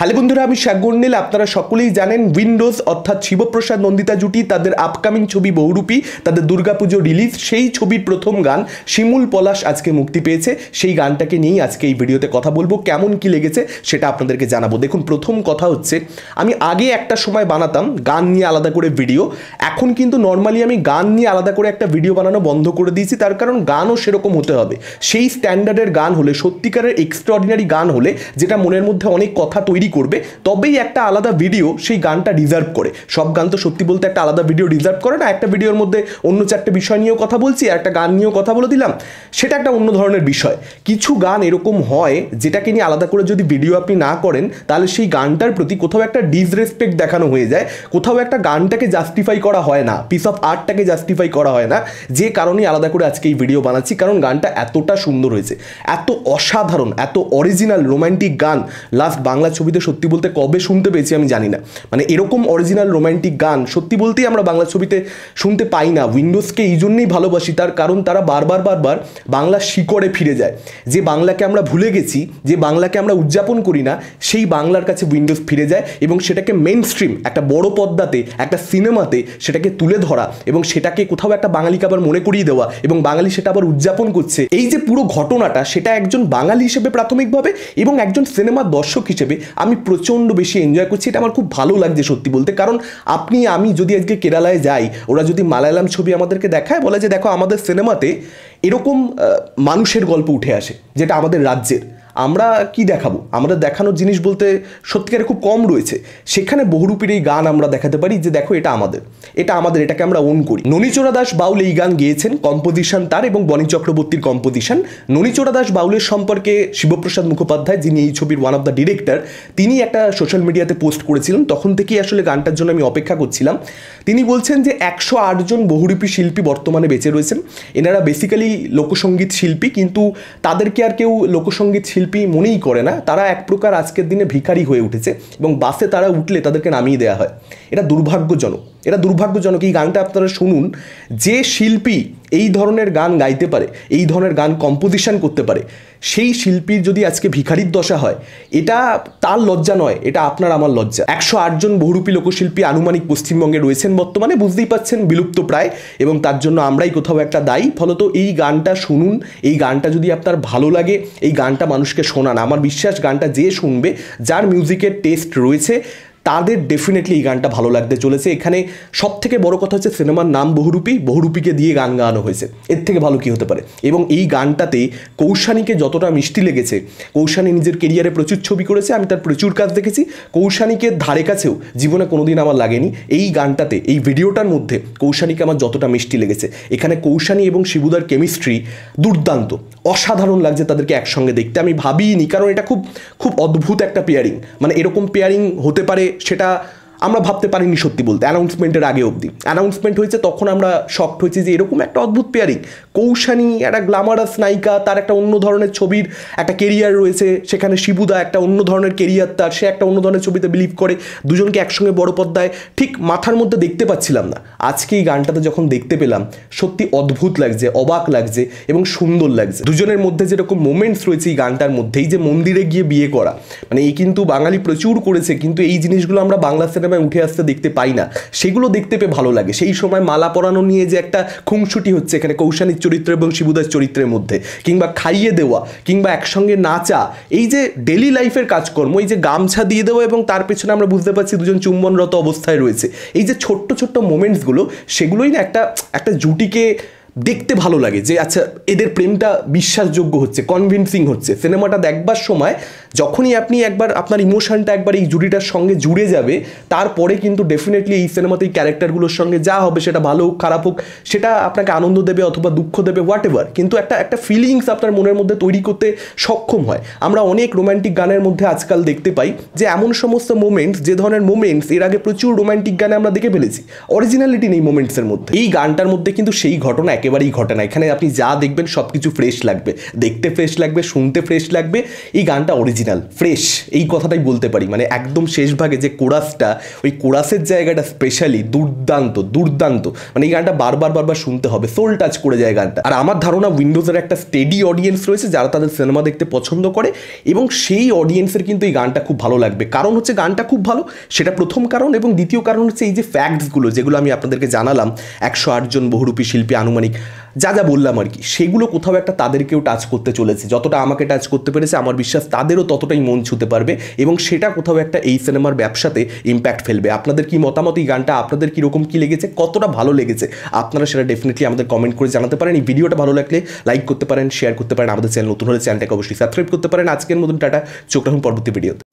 Hello বন্ধুরা, আমি শাকগর্নিল। আপনারা সকলেই জানেন উইন্ডোজ অর্থাৎ শিবপ্রসাদ নন্দিতা জুটি তাদের আপকামিং ছবি বহুরূপী, তাদের দুর্গাপুজো রিলিজ, সেই ছবির প্রথম গান শিমুল পলাশ আজকে মুক্তি পেয়েছে। সেই গানটাকে নিয়েই আজকে এই ভিডিওতে কথা বলবো। কেমন কি লেগেছে সেটা আপনাদেরকে জানাবো। দেখুন, প্রথম কথা হচ্ছে, আমি আগে একটা সময় বানাতাম গান নিয়ে আলাদা করে ভিডিও। এখন কিন্তু নর্মালি আমি গান নিয়ে আলাদা করে একটা ভিডিও বানানো বন্ধ করে দিয়েছি। তার কারণ গানও সেরকম হতে হবে, সেই স্ট্যান্ডার্ডের গান হলে, সত্যিকারের এক্সট্রাঅর্ডিনারি গান হলে, যেটা মনের মধ্যে অনেক কথা তৈরি করবে, তবেই একটা আলাদা ভিডিও সেই গানটা ডিজার্ভ করে। সব গান তো সত্যি বলতে একটা আলাদা ভিডিও ডিজার্ভ করে না। একটা ভিডিওর মধ্যে অন্য চারটে বিষয় নিয়েও কথা বলছি, একটা গান নিয়েও কথা বলে দিলাম, সেটা একটা অন্য ধরনের বিষয়। কিছু গান এরকম হয় যেটাকে নিয়ে আলাদা করে যদি ভিডিও আপনি না করেন, তাহলে সেই গানটার প্রতি কোথাও একটা ডিসরেসপেক্ট দেখানো হয়ে যায়, কোথাও একটা গানটাকে জাস্টিফাই করা হয় না, পিস অফ আর্টটাকে জাস্টিফাই করা হয় না। যে কারণেই আলাদা করে আজকে এই ভিডিও বানাচ্ছি, কারণ গানটা এতটা সুন্দর হয়েছে, এত অসাধারণ, এত অরিজিনাল রোম্যান্টিক গান লাস্ট বাংলা ছবিতে সত্যি বলতে কবে শুনতে পেয়েছি আমি জানি না। মানে এরকম অরিজিনাল রোম্যান্টিক গান সত্যি বলতেই আমরা বাংলা ছবিতে শুনতে পাই না। উইন্ডোজকে এই জন্যই ভালোবাসি, তার কারণ তারা বারবার বাংলার শিকড়ে ফিরে যায়। যে বাংলাকে আমরা ভুলে গেছি, যে বাংলাকে আমরা উদযাপন করি না, সেই বাংলার কাছে উইন্ডোজ ফিরে যায় এবং সেটাকে মেইন স্ট্রিম একটা বড় পর্দাতে, একটা সিনেমাতে সেটাকে তুলে ধরা এবং সেটাকে কোথাও একটা বাঙালিকে আবার মনে করিয়ে দেওয়া এবং বাঙালি সেটা আবার উদযাপন করছে। এই যে পুরো ঘটনাটা, সেটা একজন বাঙালি হিসেবে প্রাথমিকভাবে এবং একজন সিনেমার দর্শক হিসেবে আমি প্রচণ্ড বেশি এনজয় করছি। এটা আমার খুব ভালো লাগছে সত্যি বলতে। কারণ আপনি আমি যদি আজকে কেরালায় যাই, ওরা যদি মালায়ালাম ছবি আমাদেরকে দেখায়, বলে যে দেখো আমাদের সিনেমাতে এরকম মানুষের গল্প উঠে আসে, যেটা আমাদের রাজ্যের। আমরা কি দেখাবো? আমরা দেখানোর জিনিস বলতে সত্যিকারে খুব কম রয়েছে। সেখানে বহুরূপীর এই গান আমরা দেখাতে পারি যে দেখো এটা আমাদের, এটাকে আমরা ওন করি। ননীচোরা দাস বাউল এই গান গেয়েছেন, কম্পোজিশন তার এবং বনি চক্রবর্তীর কম্পোজিশন। ননীচোরা দাস বাউলের সম্পর্কে শিবপ্রসাদ মুখোপাধ্যায়, যিনি এই ছবির ওয়ান অফ দ্য ডিরেক্টর, তিনি একটা সোশ্যাল মিডিয়াতে পোস্ট করেছিলেন। তখন থেকেই আসলে গানটার জন্য আমি অপেক্ষা করছিলাম। তিনি বলছেন যে 108 জন বহুরূপী শিল্পী বর্তমানে বেঁচে রয়েছেন। এনারা বেসিক্যালি লোকসঙ্গীত শিল্পী, কিন্তু তাদেরকে আর কেউ লোকসঙ্গীত শিল্পী মনেই করে না। তারা এক প্রকার আজকের দিনে ভিখারি হয়ে উঠেছে এবং বাসে তারা উঠলে তাদেরকে নামিয়ে দেওয়া হয়। এটা দুর্ভাগ্যজনক, এটা দুর্ভাগ্যজনক। এই গানটা আপনারা শুনুন, যে শিল্পী এই ধরনের গান গাইতে পারে, এই ধরনের গান কম্পোজিশন করতে পারে, সেই শিল্পীর যদি আজকে ভিখারির দশা হয়, এটা তার লজ্জা নয়, এটা আপনার আমার লজ্জা। 108 জন বহুরূপী লোকশিল্পী আনুমানিক পশ্চিমবঙ্গে রয়েছেন বর্তমানে, বুঝতেই পাচ্ছেন বিলুপ্ত প্রায়, এবং তার জন্য আমরাই কোথাও একটা দায়ী। ফলত এই গানটা শুনুন, এই গানটা যদি আপনার ভালো লাগে, এই গানটা মানুষকে শোনান। আমার বিশ্বাস গানটা যে শুনবে, যার মিউজিকের টেস্ট রয়েছে, তাদের ডেফিনেটলি এই গানটা ভালো লাগতে চলেছে। এখানে সব থেকে বড় কথা হচ্ছে সিনেমার নাম বহুরূপী, বহুরূপীকে দিয়ে গান গাওয়ানো হয়েছে, এর থেকে ভালো কি হতে পারে। এবং এই গানটাতে কৌশানীকে যতটা মিষ্টি লেগেছে, কৌশানী নিজের কেরিয়ারে প্রচুর ছবি করেছে, আমি তার প্রচুর কাজ দেখেছি, কৌশানীকে ধারে কাছেও জীবনে কোনোদিন আমার লাগেনি। এই গানটাতে, এই ভিডিওটার মধ্যে কৌশানীকে আমার যতটা মিষ্টি লেগেছে, এখানে কৌশানী এবং শিবুদার কেমিস্ট্রি দুর্দান্ত, অসাধারণ লাগছে তাদেরকে একসঙ্গে দেখতে। আমি ভাবিনি, কারণ এটা খুব খুব অদ্ভুত একটা পেয়ারিং। মানে এরকম পেয়ারিং হতে পারে সেটা আমরা ভাবতে পারিনি সত্যি বলতে, অ্যানাউন্সমেন্টের আগে অবধি। অ্যানাউন্সমেন্ট হয়েছে তখন আমরা শকড হয়েছি যে এরকম একটা অদ্ভুত পেয়ারিং। কৌশানী একটা গ্ল্যামারাস নায়িকা, তার একটা অন্য ধরনের ছবির একটা কেরিয়ার রয়েছে, সেখানে শিবুদা একটা অন্য ধরনের কেরিয়ার তার, সে একটা অন্য ধরনের ছবিতে বিলিভ করে। দুজনকে একসঙ্গে বড় পর্দায় ঠিক মাথার মধ্যে দেখতে পাচ্ছিলাম না। আজকে এই গানটাতে যখন দেখতে পেলাম, সত্যি অদ্ভুত লাগছে, অবাক লাগছে এবং সুন্দর লাগছে। দুজনের মধ্যে যেরকম মোমেন্টস রয়েছে এই গানটার মধ্যে, এই যে মন্দিরে গিয়ে বিয়ে করা, মানে এই কিন্তু বাঙালি প্রচুর করেছে, কিন্তু এই জিনিসগুলো আমরা বাংলা সিনেমায় উঠে আসতে দেখতে পাই না। সেগুলো দেখতে পেয়ে ভালো লাগে। সেই সময় মালা পরানো নিয়ে যে একটা খুনসুটি হচ্ছে এখানে কৌশানীর চরিত্র এবং শিবুদার চরিত্রের মধ্যে, কিংবা খাইয়ে দেওয়া, কিংবা একসঙ্গে নাচা, এই যে ডেলি লাইফের কাজকর্ম, এই যে গামছা দিয়ে দেওয়া এবং তার পেছনে আমরা বুঝতে পারছি দুজন চুম্বনরত অবস্থায় রয়েছে, এই যে ছোট্ট ছোট্ট মোমেন্টসগুলো, সেগুলোই না একটা জুটিকে দেখতে ভালো লাগে যে আচ্ছা এদের প্রেমটা বিশ্বাসযোগ্য হচ্ছে, কনভিনসিং হচ্ছে। সিনেমাটা দেখবার সময় যখনই আপনি একবার আপনার ইমোশনটা একবার এই জুটিটার সঙ্গে জুড়ে যাবে, তারপরে কিন্তু ডেফিনেটলি এই সিনেমাতে এই ক্যারেক্টারগুলোর সঙ্গে যা হবে, সেটা ভালো হোক খারাপ হোক, সেটা আপনাকে আনন্দ দেবে অথবা দুঃখ দেবে, হোয়াট এভার, কিন্তু একটা ফিলিংস আপনার মনের মধ্যে তৈরি করতে সক্ষম হয়। আমরা অনেক রোম্যান্টিক গানের মধ্যে আজকাল দেখতে পাই যে এমন সমস্ত মোমেন্টস, যে ধরনের মোমেন্টস এর আগে প্রচুর রোম্যান্টিক গানে আমরা দেখে ফেলেছি, অরিজিনালিটি নেই মোমেন্টসের মধ্যে। এই গানটার মধ্যে কিন্তু সেই ঘটনা একেবারেই ঘটে না। এখানে আপনি যা দেখবেন সব কিছু ফ্রেশ লাগবে, দেখতে ফ্রেশ লাগবে, শুনতে ফ্রেশ লাগবে। এই গানটা অরিজিনাল। অরিজিনাল ফ্রেশ এই কথাটাই বলতে পারি। মানে একদম শেষ ভাগে যে কোরাসটা, ওই কোরাসের জায়গাটা স্পেশালি দুর্দান্ত দুর্দান্ত। মানে এই গানটা বারবার শুনতে হবে, সোল টাচ করে যায় গানটা। আর আমার ধারণা উইন্ডোজের একটা স্টেডি অডিয়েন্স রয়েছে যারা তাদের সিনেমা দেখতে পছন্দ করে, এবং সেই অডিয়েন্সের কিন্তু এই গানটা খুব ভালো লাগবে। কারণ হচ্ছে গানটা খুব ভালো, সেটা প্রথম কারণ। এবং দ্বিতীয় কারণ হচ্ছে এই যে ফ্যাক্টসগুলো যেগুলো আমি আপনাদেরকে জানালাম, 108 জন বহুরূপী শিল্পী আনুমানিক যা যা বললাম আর কি, সেগুলো কোথাও একটা তাদেরকেও টাচ করতে চলেছে। যতটা আমাকে টাচ করতে পেরেছে, আমার বিশ্বাস তাদেরও ততটাই মন ছুঁতে পারবে, এবং সেটা কোথাও একটা এই সিনেমার ব্যবসাতে ইম্প্যাক্ট ফেলবে। আপনাদের কি মতামত এই গানটা, আপনাদের কীরকম কী লেগেছে, কতটা ভালো লেগেছে, আপনারা সেটা ডেফিনেটলি আমাদের কমেন্ট করে জানাতে পারেন। এই ভিডিওটা ভালো লাগলে লাইক করতে পারেন, শেয়ার করতে পারেন। আমাদের চ্যানেল নতুন হলে চ্যানেলটাকে অবশ্যই সাবস্ক্রাইব করতে পারেন। আজকের মতন টাটা, চোখ রাখুন পরবর্তী ভিডিওতে।